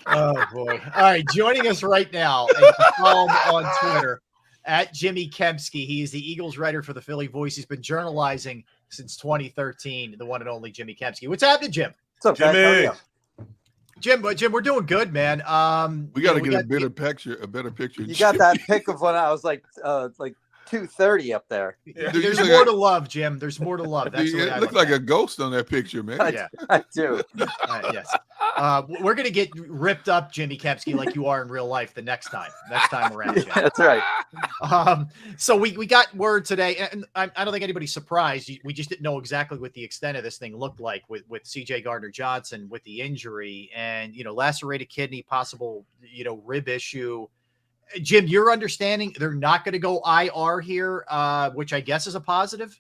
Oh boy! All right, joining us right now, and you can follow him on Twitter at Jimmy Kempski. He is the Eagles writer for the Philly Voice. He's been journalizing since 2013. The one and only Jimmy Kempski. What's happening, Jim? What's up, guys? How are you? Jim, we're doing good, man. We got to get a better picture. You got that pic of when I was like 230 up there. Yeah. There's more to love, Jim. There's more to love. That's it looks like a ghost on that picture, man. I do. Yes. We're gonna get ripped up, Jimmy Kempski, like you are in real life the next time around. Jim. Yeah, that's right. So we got word today, and I don't think anybody's surprised. We just didn't know exactly what the extent of this thing looked like with CJ Gardner-Johnson with the injury and lacerated kidney, possible rib issue. Jim, your understanding they're not going to go IR here, which I guess is a positive.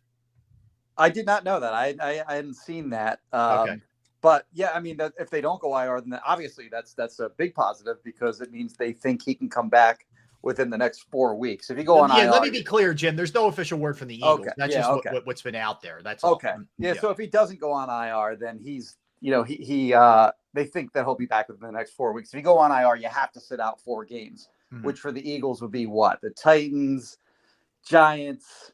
I did not know that. I hadn't seen that. Okay. But yeah, I mean, if they don't go IR, then obviously that's a big positive because it means they think he can come back within the next 4 weeks. If you go on IR, let me be clear, Jim. There's no official word from the Eagles. Okay. That's just what's been out there. That's okay. All. Yeah. So if he doesn't go on IR, then he's they think that he'll be back within the next 4 weeks. If you go on IR, you have to sit out 4 games. Which for the Eagles would be what? The Titans, Giants,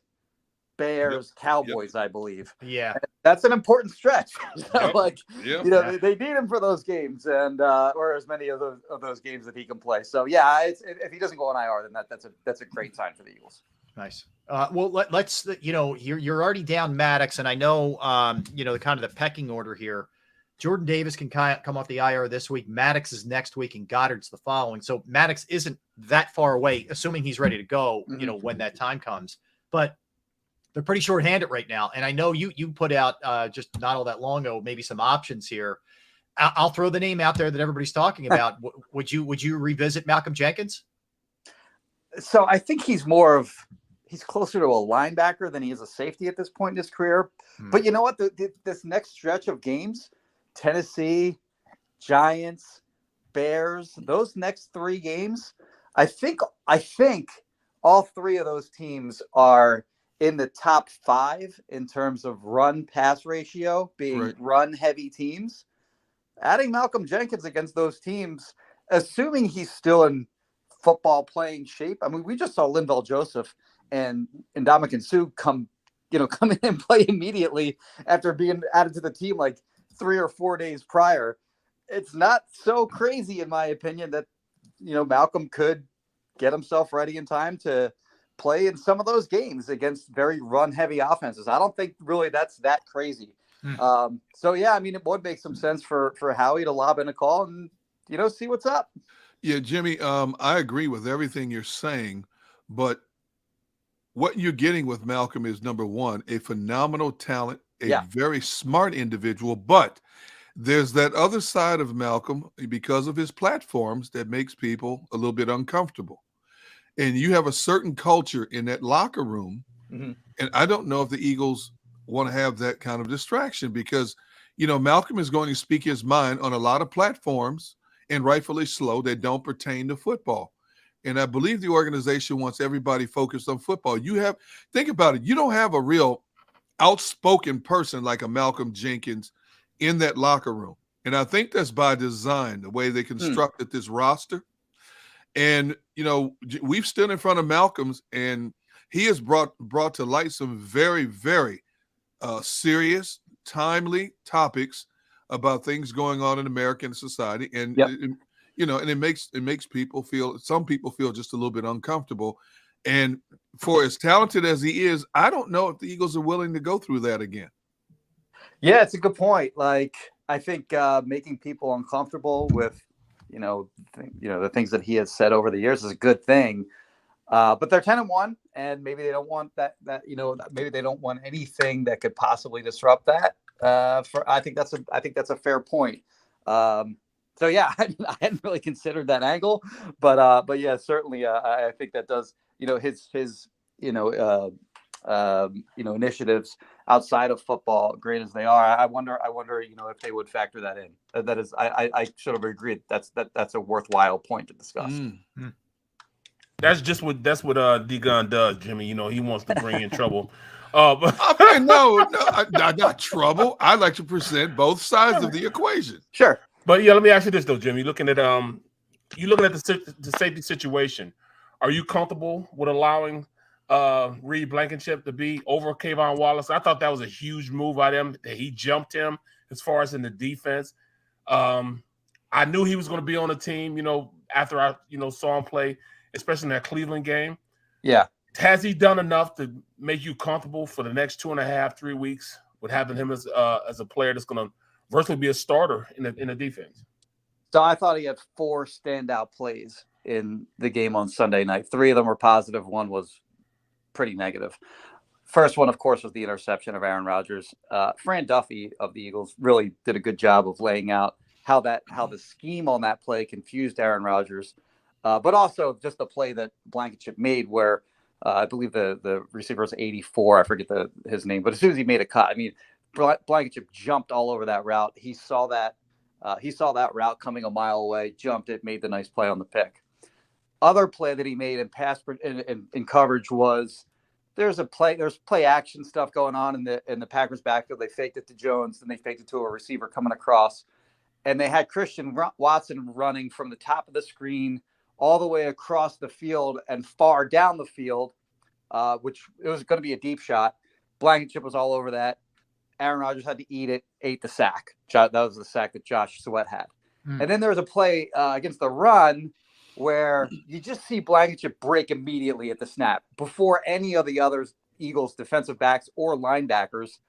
Bears, Cowboys, I believe. Yeah. And that's an important stretch. They need him for those games or as many of those games that he can play. So yeah, if he doesn't go on IR, then that's a great sign for the Eagles. Nice. Well, let's you're already down Maddox, and I know the kind of the pecking order here. Jordan Davis can come off the IR this week. Maddox is next week, and Goddard's the following. So Maddox isn't that far away, assuming he's ready to go, when that time comes. But they're pretty short-handed right now. And I know you put out just not all that long ago, maybe some options here. I'll throw the name out there that everybody's talking about. Would you revisit Malcolm Jenkins? So I think he's closer to a linebacker than he is a safety at this point in his career. But you know what? This next stretch of games, Tennessee, Giants, Bears, those next 3 games, I think all 3 of those teams are in the top 5 in terms of run-pass ratio, being run-heavy teams. Adding Malcolm Jenkins against those teams, assuming he's still in football playing shape. I mean, we just saw Linval Joseph and Ndamukong Suh come in and play immediately after being added to the team like 3 or 4 days prior. It's not so crazy, in my opinion, that Malcolm could get himself ready in time to play in some of those games against very run-heavy offenses. I don't think really that's that crazy. So yeah, I mean, it would make some sense for Howie to lob in a call and see what's up. Yeah, Jimmy, I agree with everything you're saying, but what you're getting with Malcolm is, number one, a phenomenal talent, very smart individual, but there's that other side of Malcolm because of his platforms that makes people a little bit uncomfortable. And you have a certain culture in that locker room. Mm-hmm. And I don't know if the Eagles want to have that kind of distraction because, Malcolm is going to speak his mind on a lot of platforms, and rightfully so, that don't pertain to football. And I believe the organization wants everybody focused on football. Think about it. You don't have a real outspoken person like a Malcolm Jenkins in that locker room. And I think that's by design, the way they constructed this roster. And, we've stood in front of Malcolm's, and he has brought to light some very, very serious, timely topics about things going on in American society. And, and it makes people feel, some people feel just a little bit uncomfortable. And for as talented as he is, I don't know if the Eagles are willing to go through that again. Yeah, it's a good point. Like, I think making people uncomfortable with, the things that he has said over the years is a good thing. But they're 10-1, and maybe they don't want maybe they don't want anything that could possibly disrupt that. I think that's a fair point. So yeah, I hadn't really considered that angle, but yeah, certainly I think that does, his initiatives outside of football, great as they are. I wonder, if they would factor that in. That is, I should have agreed. That's a worthwhile point to discuss. Mm-hmm. That's what D-Gun does, Jimmy. He wants to bring in trouble. No, not trouble. I like to present both sides of the equation. Sure. But yeah, let me ask you this though, Jim. You looking at the safety situation. Are you comfortable with allowing Reed Blankenship to be over Kayvon Wallace? I thought that was a huge move by them that he jumped him as far as in the defense. I knew he was going to be on the team, after I, saw him play, especially in that Cleveland game. Yeah. Has he done enough to make you comfortable for the next 2.5, 3 weeks with having him as a player that's going to virtually be a starter in the defense? So I thought he had 4 standout plays in the game on Sunday night. 3 of them were positive. 1 was pretty negative. First one, of course, was the interception of Aaron Rodgers. Fran Duffy of the Eagles really did a good job of laying out how the scheme on that play confused Aaron Rodgers, but also just the play that Blankenship made where I believe the receiver was 84. I forget his name, but as soon as he made a cut, I mean, Blankenship jumped all over that route. He saw that route coming a mile away, jumped it, made the nice play on the pick. Other play that he made in coverage was there's play action stuff going on in the Packers backfield. They faked it to Jones, then they faked it to a receiver coming across, and they had Christian Watson running from the top of the screen all the way across the field and far down the field, which it was going to be a deep shot. Blankenship was all over that. Aaron Rodgers had to ate the sack. That was the sack that Josh Sweat had. And then there was a play against the run where you just see Blankenship break immediately at the snap before any of the other Eagles defensive backs or linebackers.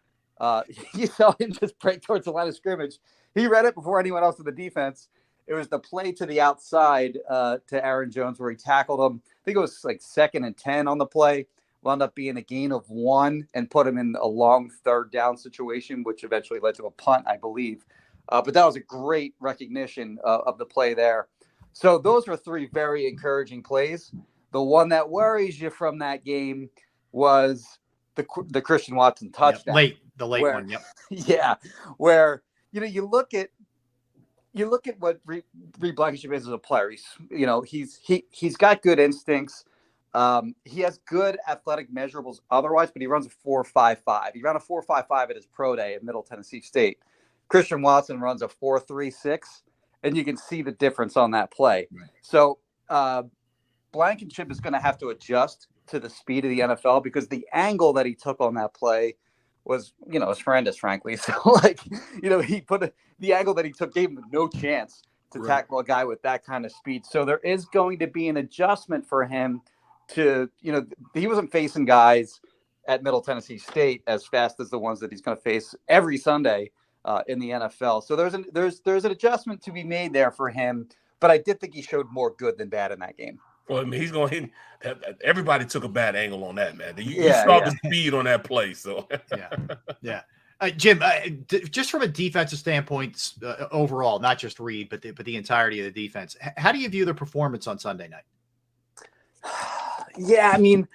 You saw him just break towards the line of scrimmage. He read it before anyone else in the defense. It was the play to the outside to Aaron Jones where he tackled him. I think it was like 2nd and 10 on the play. Wound up being a gain of 1 and put him in a long 3rd down situation, which eventually led to a punt, I believe. But that was a great recognition of the play there. So those were 3 very encouraging plays. The one that worries you from that game was the Christian Watson touchdown. The late one. Yep. Yeah, where you look at what Reed Blankenship is as a player. He's got good instincts. He has good athletic measurables otherwise, but he runs a 4.55. He ran a 4.55 at his pro day at Middle Tennessee State. Christian Watson runs a 4.36, and you can see the difference on that play. Right. So Blankenship is going to have to adjust to the speed of the NFL because the angle that he took on that play was, horrendous, frankly. So, he put the angle that he took gave him no chance to tackle a guy with that kind of speed. So there is going to be an adjustment for him to, he wasn't facing guys at Middle Tennessee State as fast as the ones that he's going to face every Sunday in the NFL. So there's an adjustment to be made there for him. But I did think he showed more good than bad in that game. Well, I mean, he's going to hit. Everybody took a bad angle on that, man. You saw the speed on that play. So, yeah. Jim, just from a defensive standpoint, overall, not just Reed, but the entirety of the defense, how do you view the performance on Sunday night? Yeah, I mean,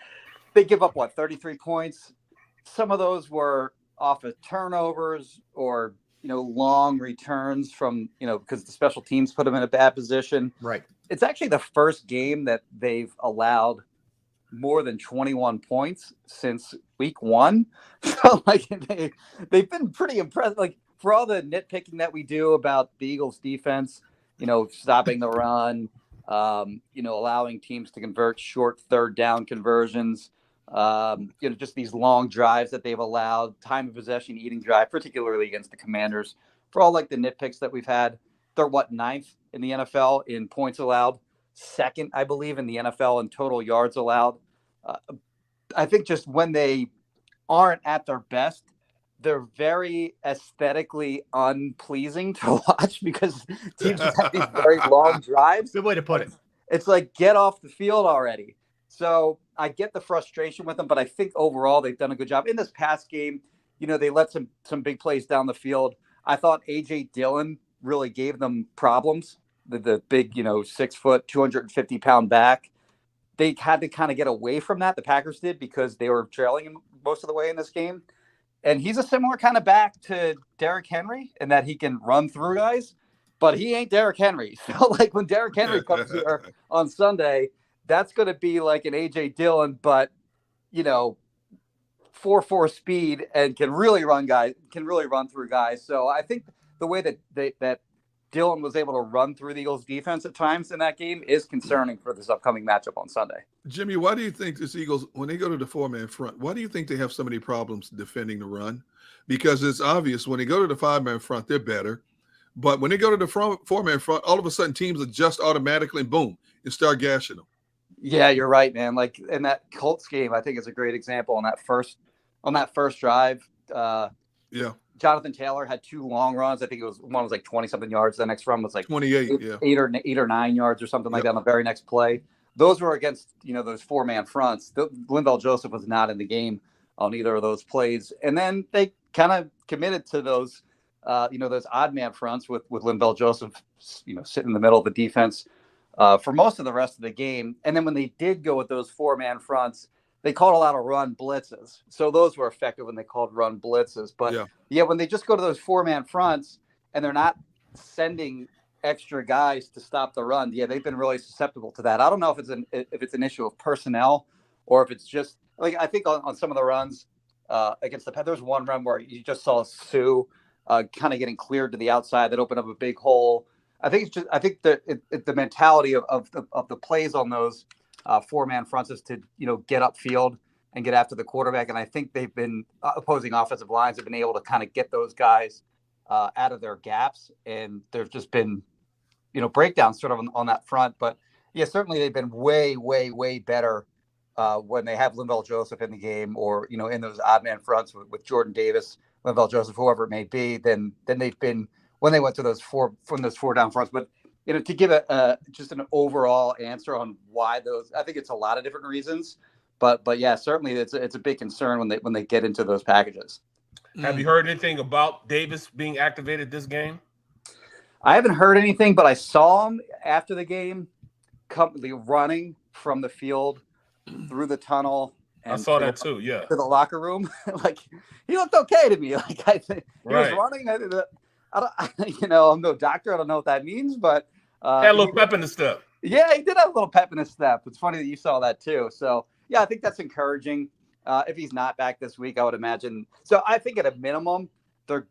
they give up 33 points. Some of those were off of turnovers or long returns from because the special teams put them in a bad position. Right. It's actually the first game that they've allowed more than 21 points since week 1. So they've been pretty impressive. Like for all the nitpicking that we do about the Eagles defense, stopping the run, allowing teams to convert short 3rd down conversions, just these long drives that they've allowed, time of possession eating drive, particularly against the Commanders. For all the nitpicks that we've had, they're 9th in the NFL in points allowed, 2nd, I believe, in the NFL in total yards allowed. I think just when they aren't at their best, they're very aesthetically unpleasing to watch because teams just have these very long drives. Good way to put it. It's like, get off the field already. So I get the frustration with them, but I think overall they've done a good job. In this past game, they let some big plays down the field. I thought A.J. Dillon really gave them problems. The big, 6 foot, 250-pound back. They had to kind of get away from that. The Packers did because they were trailing him most of the way in this game. And he's a similar kind of back to Derrick Henry in that he can run through guys, but he ain't Derrick Henry. So when Derrick Henry comes here on Sunday, that's going to be like an A.J. Dillon, but 4.4 speed and can really run through guys. So I think the way that Dillon was able to run through the Eagles defense at times in that game is concerning for this upcoming matchup on Sunday. Jimmy, why do you think this Eagles, when they go to the four-man front, why do you think they have so many problems defending the run? Because it's obvious when they go to the five-man front, they're better. But when they go to the four-man front, all of a sudden teams adjust automatically and boom, and start gashing them. Yeah, you're right, man. Like in that Colts game, I think it's a great example on that first drive. Yeah. Jonathan Taylor had 2 long runs. I think one was like 20-something yards. The next run was like 28, eight or 9 yards or something like that on the very next play. Those were against, those four-man fronts. Linval Joseph was not in the game on either of those plays. And then they kind of committed to those, those odd-man fronts with Linval Joseph, sitting in the middle of the defense for most of the rest of the game. And then when they did go with those four-man fronts, they called a lot of run blitzes. So those were effective when they called run blitzes. But when they just go to those four-man fronts and they're not sending extra guys to stop the run, they've been really susceptible to that. I don't know if it's an issue of personnel or if it's just like, I think on some of the runs against the Pats, there's one run where you just saw Sue kind of getting cleared to the outside that opened up a big hole. I think the mentality of the plays on those four-man fronts is to get upfield and get after the quarterback, and I think they've been opposing offensive lines have been able to kind of get those guys out of their gaps, and there's just been breakdowns sort of on that front. But certainly they've been way better when they have Linval Joseph in the game, or in those odd man fronts with Jordan Davis, Linval Joseph, whoever it may be, than they've been when they went to those four down fronts. But to give just an overall answer on why those, I think it's a lot of different reasons, but certainly it's a big concern when they get into those packages. Have you heard anything about Davis being activated this game? I haven't heard anything, but I saw him after the game running from the field through the tunnel. And I saw that too. Yeah, to the locker room. Like he looked okay to me. Like I think he was running. I'm no doctor. I don't know what that means, but had a little pep in the step. Yeah, he did have a little pep in his step. It's funny that you saw that too. So I think that's encouraging. If he's not back this week, I would imagine. So I think at a minimum, they're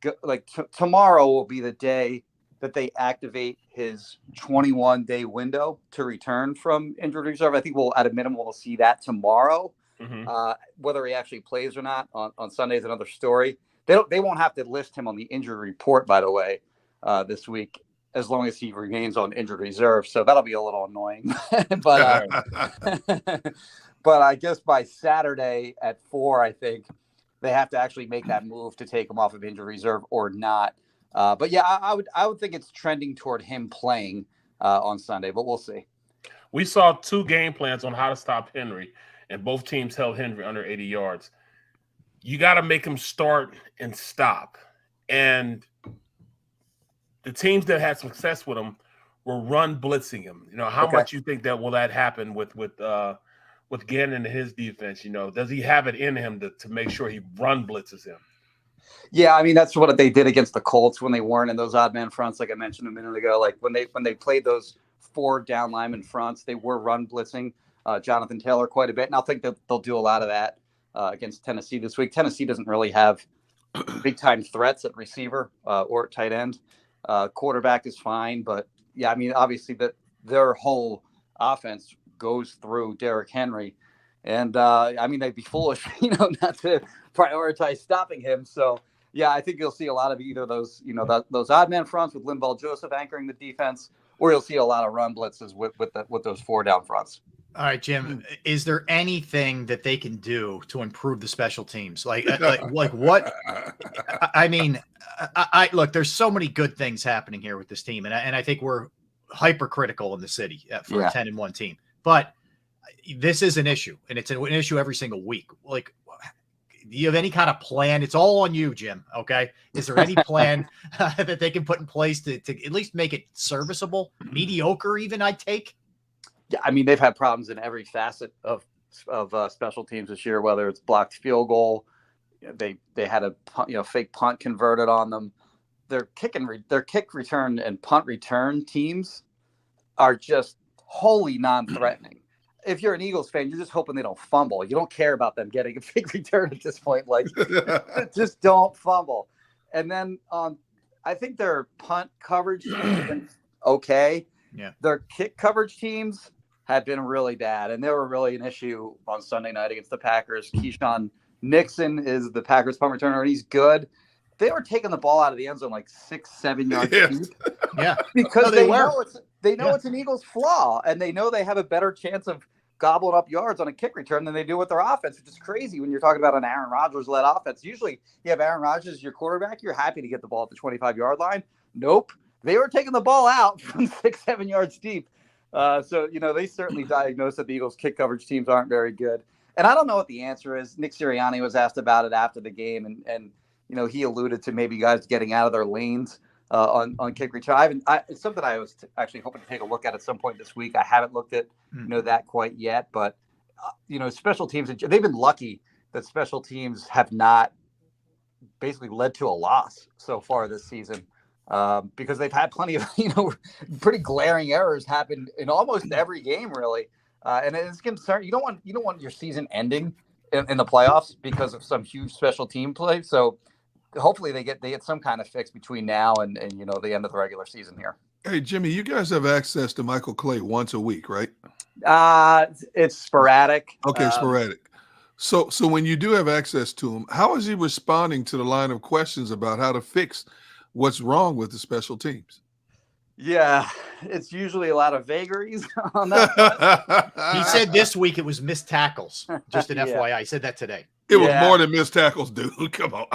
tomorrow will be the day that they activate his 21-day window to return from injured reserve. I think at a minimum we'll see that tomorrow. Mm-hmm. Whether he actually plays or not on Sunday is another story. They won't have to list him on the injury report, by the way, this week, as long as he remains on injured reserve. So that'll be a little annoying. But but I guess by Saturday at 4, I think they have to actually make that move to take him off of injured reserve or not. But I would think it's trending toward him playing on Sunday, but we'll see. We saw 2 game plans on how to stop Henry, and both teams held Henry under 80 yards. You got to make him start and stop. And the teams that had success with him were run blitzing him. How much you think that happen with Gannon and his defense? Does he have it in him to make sure he run blitzes him? Yeah, I mean, that's what they did against the Colts when they weren't in those odd man fronts, like I mentioned a minute ago. Like when they played those 4 down lineman fronts, they were run blitzing Jonathan Taylor quite a bit. And I think that they'll do a lot of that against Tennessee this week. Tennessee doesn't really have big-time threats at receiver or at tight end. Quarterback is fine, but I mean, obviously their whole offense goes through Derrick Henry. And I mean, they'd be foolish, not to prioritize stopping him. So, I think you'll see a lot of either those, those odd man fronts with Linval Joseph anchoring the defense, or you'll see a lot of run blitzes with those 4 down fronts. All right, Jim, is there anything that they can do to improve the special teams? Like what? I mean, I look, there's so many good things happening here with this team. And I think we're hypercritical in the city for a 10-1 team, but this is an issue, and it's an issue every single week. Like, do you have any kind of plan? It's all on you, Jim. Okay. Is there any plan that they can put in place to at least make it serviceable, mediocre, even I'd take? Yeah, I mean, they've had problems in every facet of special teams this year, whether it's blocked field goal. They had a fake punt converted on them. Their kick return and punt return teams are just wholly non-threatening. If you're an Eagles fan, you're just hoping they don't fumble. You don't care about them getting a big return at this point. Like, just don't fumble. And then on I think their punt coverage teams have been okay. Yeah. Their kick coverage teams have been really bad, and they were really an issue on Sunday night against the Packers. Keyshawn Nixon is the Packers punt returner, and he's good. They were taking the ball out of the end zone like 6-7 yards deep. Yeah, because no, they were. know it's an Eagles flaw, and they know they have a better chance of gobbling up yards on a kick return than they do with their offense, which is crazy when you're talking about an Aaron Rodgers-led offense. Usually you have Aaron Rodgers as your quarterback, you're happy to get the ball at the 25-yard line. Nope. They were taking the ball out from 6-7 yards deep. So, they certainly diagnosed that the Eagles kick coverage teams aren't very good. And I don't know what the answer is. Nick Sirianni was asked about it after the game, and he alluded to maybe guys getting out of their lanes on kick return. It's something I was actually hoping to take a look at some point this week. I haven't looked at that quite yet, but special teams, they've been lucky that special teams have not basically led to a loss so far this season, because they've had plenty of pretty glaring errors happen in almost every game, really. And it's concerned. You don't want your season ending in the playoffs because of some huge special team play. So hopefully they get some kind of fix between now and the end of the regular season here. Hey, Jimmy, you guys have access to Michael Clay once a week, right? It's sporadic. Okay, sporadic. So when you do have access to him, how is he responding to the line of questions about how to fix what's wrong with the special teams? Yeah, it's usually a lot of vagaries on that. He said this week it was missed tackles. Just an FYI. He said that today. It was more than missed tackles, dude. Come on.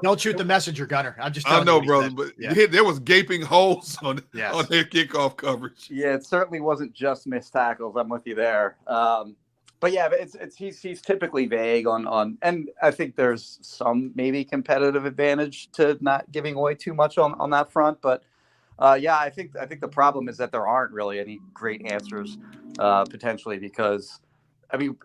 Don't shoot the messenger, Gunner. I'm just I know, brother, but there was gaping holes on their kickoff coverage. Yeah, it certainly wasn't just missed tackles. I'm with you there. But yeah, he's typically vague on, and I think there's some maybe competitive advantage to not giving away too much on that front. But I think the problem is that there aren't really any great answers potentially, because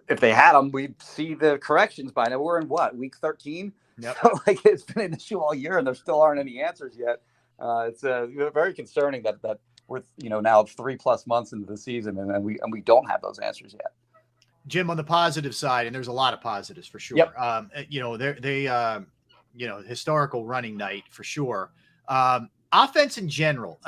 if they had them, we'd see the corrections by now. We're in week 13? Yep. So it's been an issue all year, and there still aren't any answers yet. It's very concerning that we're now 3+ months into the season, and we don't have those answers yet. Jim, on the positive side, and there's a lot of positives for sure. Yep. They historical running night for sure. Offense in general,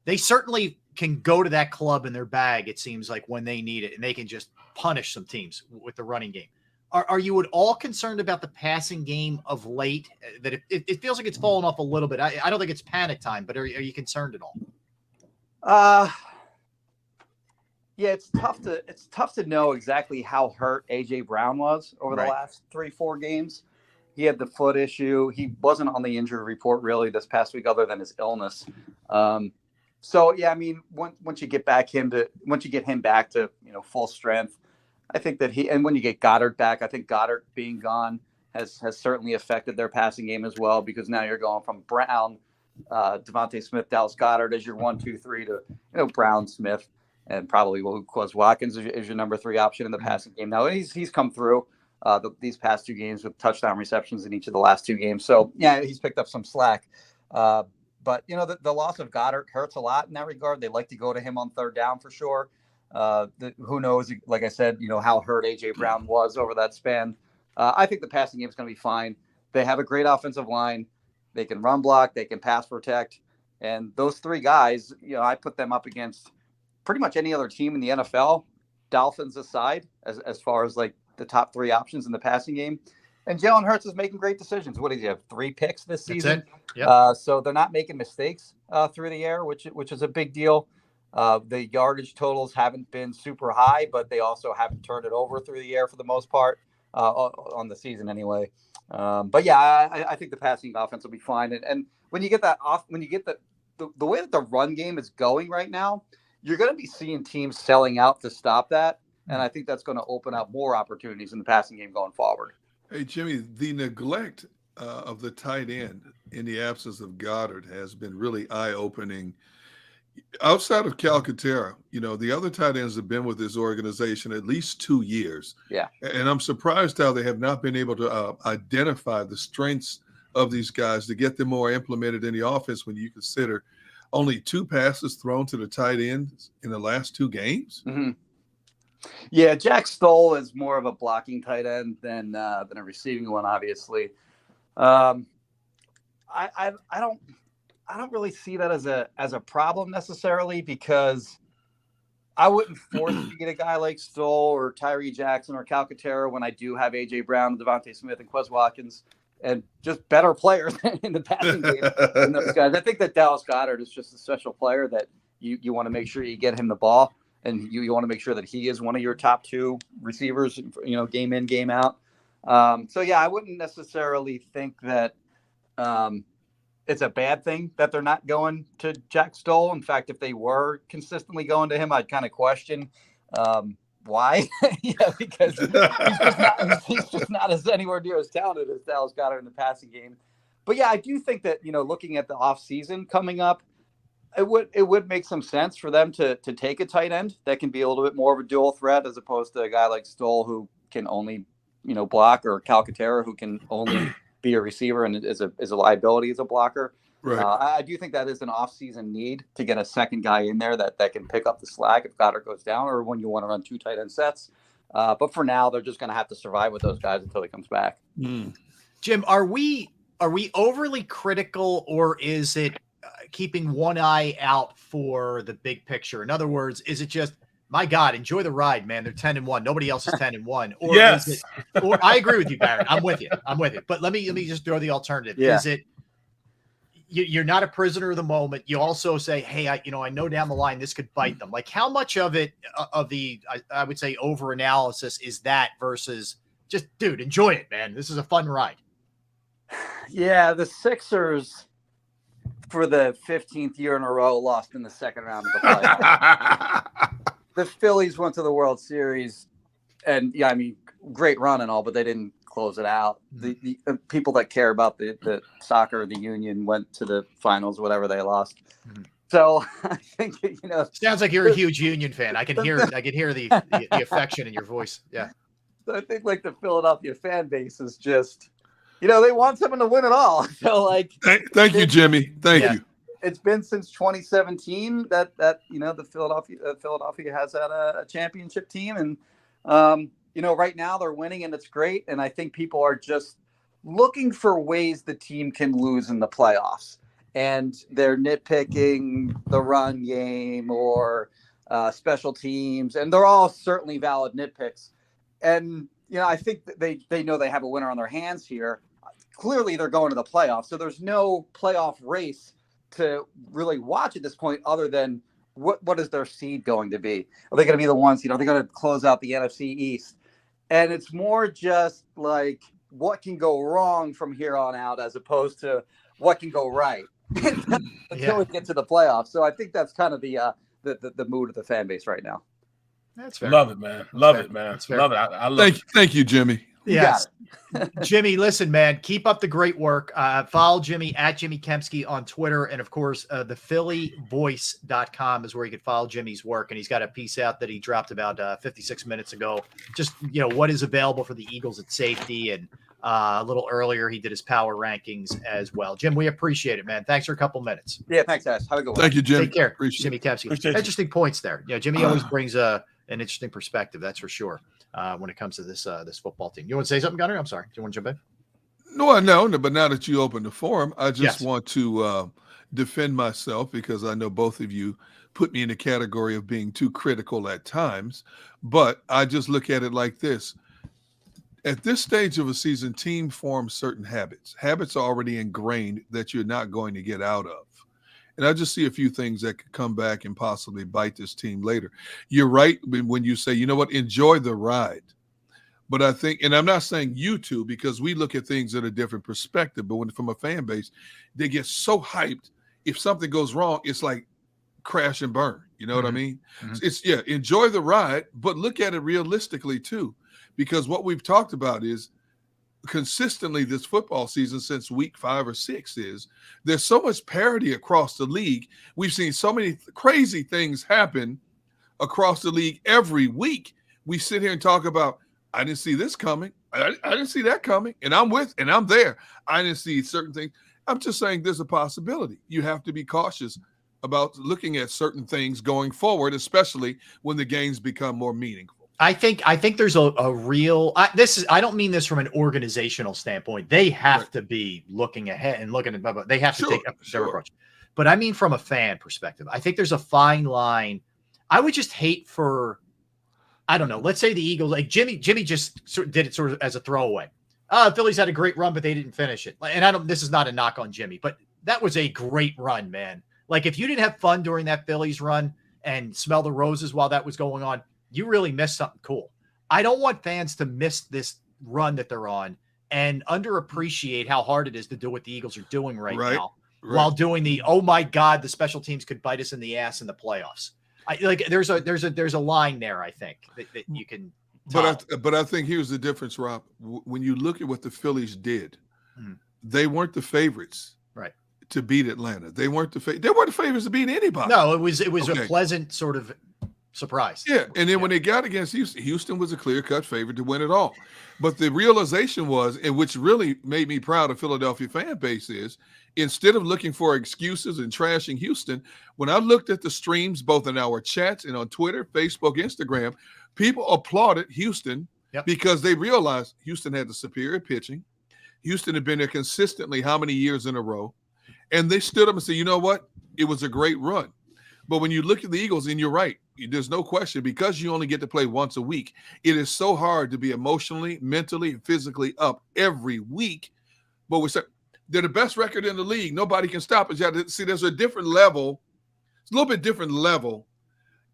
they certainly can go to that club in their bag, it seems like, when they need it, and they can just punish some teams with the running game. Are you at all concerned about the passing game of late? That it feels like it's fallen off a little bit. I don't think it's panic time, but are you concerned at all? Yeah, it's tough to know exactly how hurt AJ Brown was over the last 3-4 games. He had the foot issue. He wasn't on the injury report really this past week, other than his illness. So yeah, once you get him back to full strength, I think that and when you get Goddard back, I think Goddard being gone has certainly affected their passing game as well, because now you're going from Brown, Devontae Smith, Dallas Goedert as your 1, 2, 3 to Brown, Smith, and probably Quez Watkins is your number 3 option in the passing game. Now he's come through these past 2 games with touchdown receptions in each of the last 2 games. So yeah, he's picked up some slack. But the loss of Goddard hurts a lot in that regard. They like to go to him on 3rd down for sure. Who knows? Like I said, how hurt AJ Brown was over that span. I think the passing game is going to be fine. They have a great offensive line. They can run block. They can pass protect. And those 3 guys, I put them up against pretty much any other team in the NFL, Dolphins aside, as far as like the top 3 options in the passing game. And Jalen Hurts is making great decisions. What does he have? 3 picks this season. Yep. So they're not making mistakes through the air, which is a big deal. The yardage totals haven't been super high, but they also haven't turned it over through the air for the most part on the season anyway. But yeah, I think the passing offense will be fine. And when you get that off, when you get the way that the run game is going right now, you're going to be seeing teams selling out to stop that. And I think that's going to open up more opportunities in the passing game going forward. Hey, Jimmy, the neglect of the tight end in the absence of Goddard has been really eye-opening. Outside of Calcaterra, the other tight ends have been with this organization at least 2 years. Yeah. And I'm surprised how they have not been able to identify the strengths of these guys to get them more implemented in the offense when you consider only 2 passes thrown to the tight ends in the last 2 games. Mm-hmm. Yeah, Jack Stoll is more of a blocking tight end than a receiving one, obviously. I I don't really see that as a problem necessarily, because I wouldn't force feed a guy like Stoll or Tyree Jackson or Calcaterra when I do have AJ Brown, Devontae Smith, and Quez Watkins, and just better players in the passing game than those guys. I think that Dallas Goedert is just a special player that you want to make sure you get him the ball, and you want to make sure that he is one of your top 2 receivers, game in, game out. So yeah, I wouldn't necessarily think that it's a bad thing that they're not going to Jack Stoll. In fact, if they were consistently going to him, I'd kind of question why. Because he's just not as anywhere near as talented as Dallas Goedert in the passing game. But yeah, I do think that, looking at the offseason coming up, it would make some sense for them to take a tight end that can be a little bit more of a dual threat, as opposed to a guy like Stoll who can only, block, or Calcaterra who can only be a receiver and is a liability as a blocker. Right. I do think that is an off-season need to get a second guy in there that can pick up the slack if Goddard goes down, or when you want to run 2 tight end sets. But for now, they're just going to have to survive with those guys until he comes back. Jim, are we overly critical, or is it keeping one eye out for the big picture? In other words, is it just, my God, enjoy the ride, man? They're 10-1. Nobody else is 10-1. Or yes. Is it, or I agree with you, Barrett. I'm with you. But let me just throw the alternative. Yeah. Is it, you're not a prisoner of the moment? You also say, hey, I know down the line this could bite them. Like, how much of it, I would say, over analysis is that versus just, dude, enjoy it, man. This is a fun ride. Yeah, the Sixers, for the 15th year in a row, lost in the second round of the playoffs. The Phillies went to the World Series, and yeah, I mean, great run and all, but they didn't close it out. The people that care about the soccer, the union, went to the finals, whatever they lost. So I think, sounds like you're a huge Union fan. I can hear the affection in your voice. Yeah. So I think like the Philadelphia fan base is just, they want someone to win it all. So like, thank you, Jimmy. Thank you. It's been since 2017 that the Philadelphia has had a championship team, and right now they're winning and it's great. And I think people are just looking for ways the team can lose in the playoffs, and they're nitpicking the run game or special teams, and they're all certainly valid nitpicks. And I think that they know they have a winner on their hands here. Clearly, they're going to the playoffs, so there's no playoff race to really watch at this point, other than what is their seed going to be? Are they going to be the ones, they're going to close out the NFC East? And it's more just like what can go wrong from here on out, as opposed to what can go right until we get to the playoffs. So I think that's kind of the mood of the fan base right now. That's fair. Love it, man. Love it, man. Love it. I love it. Thank you, Jimmy. Yes. Jimmy, listen, man, keep up the great work. Follow Jimmy at Jimmy Kempske on Twitter. And of course, the phillyvoice.com is where you can follow Jimmy's work. And he's got a piece out that he dropped about 56 minutes ago. Just, what is available for the Eagles at safety. And a little earlier, he did his power rankings as well. Jim, we appreciate it, man. Thanks for a couple minutes. Yeah, thanks, guys. Have a good one. Thank you, Jimmy. Take care. Appreciate Jimmy Kempske. Interesting points there. Jimmy always brings an interesting perspective, that's for sure. When it comes to this football team. You want to say something, Gunnar? I'm sorry. Do you want to jump in? No, but now that you opened the forum, I just want to defend myself, because I know both of you put me in the category of being too critical at times. But I just look at it like this. At this stage of a season, team forms certain habits. Habits are already ingrained that you're not going to get out of. And I just see a few things that could come back and possibly bite this team later. You're right when you say, enjoy the ride. But I think, and I'm not saying you two, because we look at things at a different perspective, but from a fan base, they get so hyped. If something goes wrong, it's like crash and burn. You know what I mean? It's enjoy the ride, but look at it realistically too. Because what we've talked about is consistently this football season since week 5 or 6 is there's so much parity across the league. We've seen so many crazy things happen across the league every week. We sit here and talk about, I didn't see this coming. I didn't see that coming. And I'm there. I didn't see certain things. I'm just saying there's a possibility. You have to be cautious about looking at certain things going forward, especially when the games become more meaningful. I think there's a real I don't mean this from an organizational standpoint. They have to be looking ahead and looking at they have to take their approach. But I mean from a fan perspective. I think there's a fine line. I would just hate for I don't know, let's say the Eagles, like Jimmy just did it sort of as a throwaway. The Phillies had a great run, but they didn't finish it. And this is not a knock on Jimmy, but that was a great run, man. Like if you didn't have fun during that Phillies run and smell the roses while that was going on, you really missed something cool. I don't want fans to miss this run that they're on and underappreciate how hard it is to do what the Eagles are doing right now while doing the, oh my God, the special teams could bite us in the ass in the playoffs. There's a line there, I think, that you can. But I think here's the difference, Rob. When you look at what the Phillies did, they weren't the favorites, to beat Atlanta. They weren't the favorites to beat anybody. No, it was a pleasant sort of surprise. Yeah, and then when they got against Houston was a clear-cut favorite to win it all. But the realization was, and which really made me proud of Philadelphia fan base is, instead of looking for excuses and trashing Houston, when I looked at the streams, both in our chats and on Twitter, Facebook, Instagram, people applauded Houston because they realized Houston had the superior pitching. Houston had been there consistently how many years in a row? And they stood up and said, you know what? It was a great run. But when you look at the Eagles, and you're right, there's no question, because you only get to play once a week, it is so hard to be emotionally, mentally, and physically up every week. But they're the best record in the league. Nobody can stop us. See, there's a different level. It's a little bit different level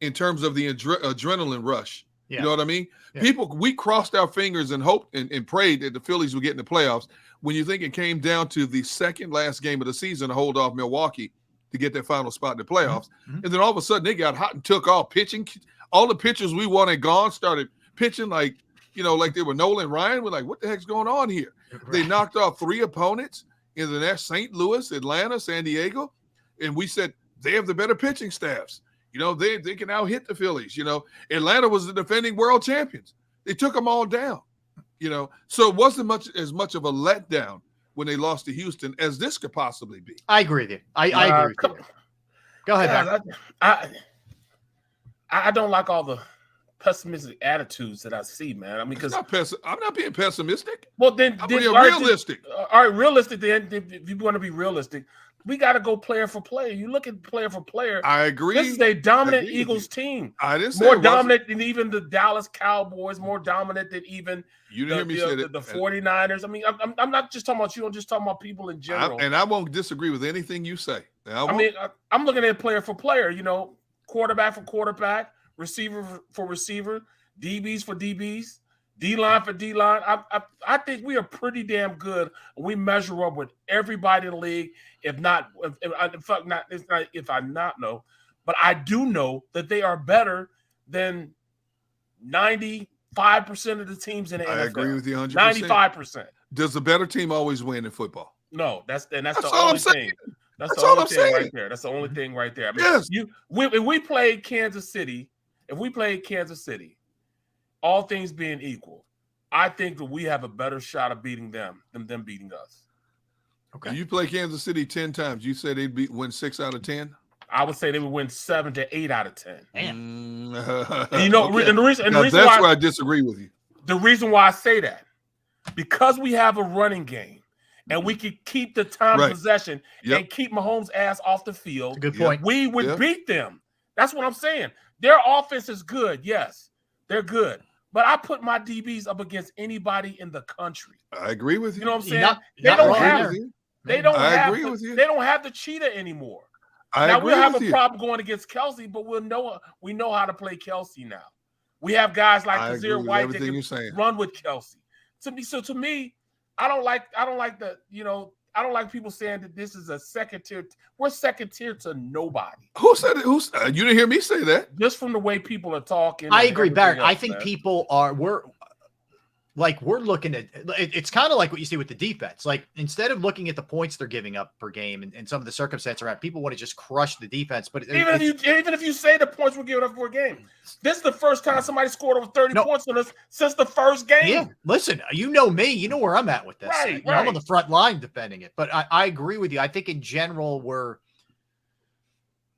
in terms of the adrenaline rush. You know what I mean? Yeah. We crossed our fingers and hoped and prayed that the Phillies would get in the playoffs. When you think it came down to the second last game of the season to hold off Milwaukee to get their final spot in the playoffs. And then all of a sudden they got hot and took off pitching. All the pitchers we wanted gone started pitching like they were Nolan Ryan. We're like, what the heck's going on here? Right. They knocked off 3 opponents in the next St. Louis, Atlanta, San Diego. And we said they have the better pitching staffs. They can now hit the Phillies. Atlanta was the defending world champions. They took them all down. So it wasn't as much of a letdown when they lost to Houston as this could possibly be. I agree with you. I agree with you. Go ahead. I don't like all the pessimistic attitudes that I see, man. I mean, because I'm not being pessimistic. Well, then I'm being realistic. All right, realistic. Then, if you want to be realistic, we got to go player for player. You look at player for player. I agree. This is a dominant Eagles team. I didn't say more dominant than even the Dallas Cowboys. More dominant than even you didn't hear me say that. The 49ers. I mean, I'm not just talking about you. I'm just talking about people in general. I won't disagree with anything you say. I'm looking at player for player. Quarterback for quarterback, receiver for receiver, DBs for DBs, D-line for D-line. I think we are pretty damn good. We measure up with everybody in the league. If I not know, but I do know that they are better than 95% of the teams in the NFL. I agree with you 100%. 95%. Does the better team always win in football? No, that's the only thing. That's the only thing right there. That's the only thing right there. I mean, yes. If we played Kansas City, all things being equal, I think that we have a better shot of beating them than them beating us. Okay. You play Kansas City 10 times. You said they'd win 6 out of 10? I would say they would win 7 to 8 out of 10. Damn. And okay. and the reason that's why I disagree with you. The reason why I say that, because we have a running game and we can keep the time of possession and keep Mahomes' ass off the field. That's a good point. We would beat them. That's what I'm saying. Their offense is good. Yes, they're good. But I put my DBs up against anybody in the country. I agree with you. You know what I'm saying? They don't have the cheetah anymore. Now we'll have a problem going against Kelsey, but we know how to play Kelsey now. We have guys like Kazir White that can run with Kelsey. To me, I don't like people saying that this is a second tier. We're second tier to nobody. Who said it? You didn't hear me say that. Just from the way people are talking. I agree, Barrett. I think people we're looking at it's kind of like what you see with the defense. Like instead of looking at the points they're giving up per game and some of the circumstances around, people want to just crush the defense. But even if you say the points we're giving up for a game, this is the first time somebody scored over 30 points on us since the first game. Yeah, listen, you know me, you know where I'm at with this. Right. I'm on the front line defending it. But I agree with you. I think in general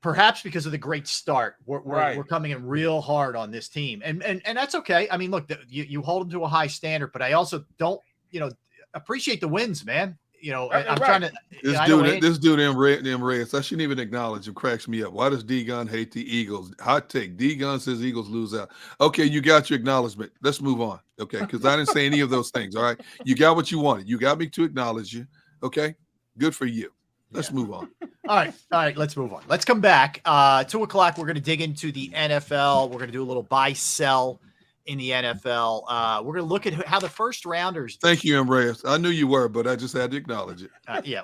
perhaps because of the great start, we're Right. coming in real hard on this team, and that's okay. I mean, look, you hold them to a high standard, but I also don't, appreciate the wins, man. I'm trying to. This dude in Reyes, I shouldn't even acknowledge him. Cracks me up. Why does D-Gun hate the Eagles? Hot take. D-Gun says Eagles lose out. Okay, you got your acknowledgement. Let's move on. Okay, because I didn't say any of those things. All right, you got what you wanted. You got me to acknowledge you. Okay, good for you. Let's move on. All right. Let's move on. Let's come back. 2:00. We're going to dig into the NFL. We're going to do a little buy sell in the NFL. We're going to look at how the first rounders. Thank you, Reyes. I knew you were, but I just had to acknowledge it.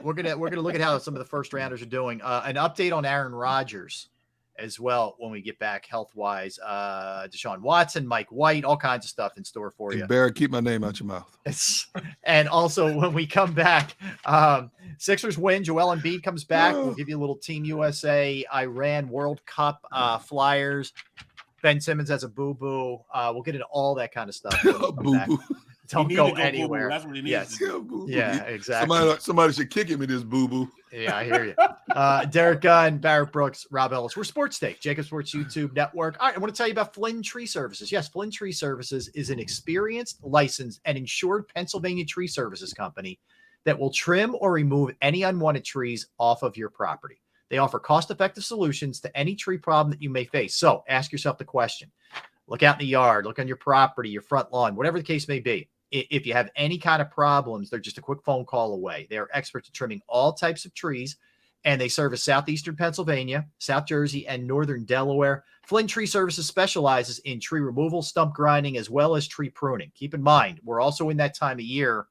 We're gonna look at how some of the first rounders are doing. An update on Aaron Rodgers as well when we get back health wise. Deshaun Watson, Mike White, all kinds of stuff in store for you. Barrett, keep my name out your mouth. And also when we come back, Sixers win. Joel Embiid comes back. We'll give you a little Team USA Iran World Cup flyers. Ben Simmons has a boo-boo. We'll get into all that kind of stuff. Boo-boo. Don't go anywhere. Boo-boo. That's what he needs. Yes. Yeah, exactly. Somebody should kick him in his boo-boo. Yeah, I hear you. Derek Gunn, Barrett Brooks, Rob Ellis. We're Sports Take, JAKIB Sports YouTube Network. All right, I want to tell you about Flynn Tree Services. Yes, Flynn Tree Services is an experienced, licensed, and insured Pennsylvania tree services company that will trim or remove any unwanted trees off of your property. They offer cost-effective solutions to any tree problem that you may face. So ask yourself the question. Look out in the yard. Look on your property, your front lawn, whatever the case may be. If you have any kind of problems, they're just a quick phone call away. They are experts at trimming all types of trees, and they service southeastern Pennsylvania, South Jersey, and northern Delaware. Flynn Tree Services specializes in tree removal, stump grinding, as well as tree pruning. Keep in mind, we're also in that time of year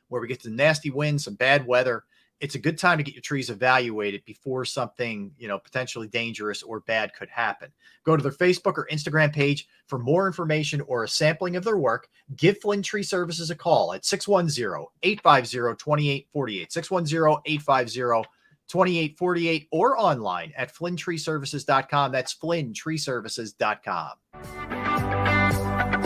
where we get some nasty winds, some bad weather. It's a good time to get your trees evaluated before something, potentially dangerous or bad could happen. Go to their Facebook or Instagram page for more information or a sampling of their work. Give Flynn Tree Services a call at 610-850-2848, 610-850-2848, or online at flynntreeservices.com. That's flynntreeservices.com.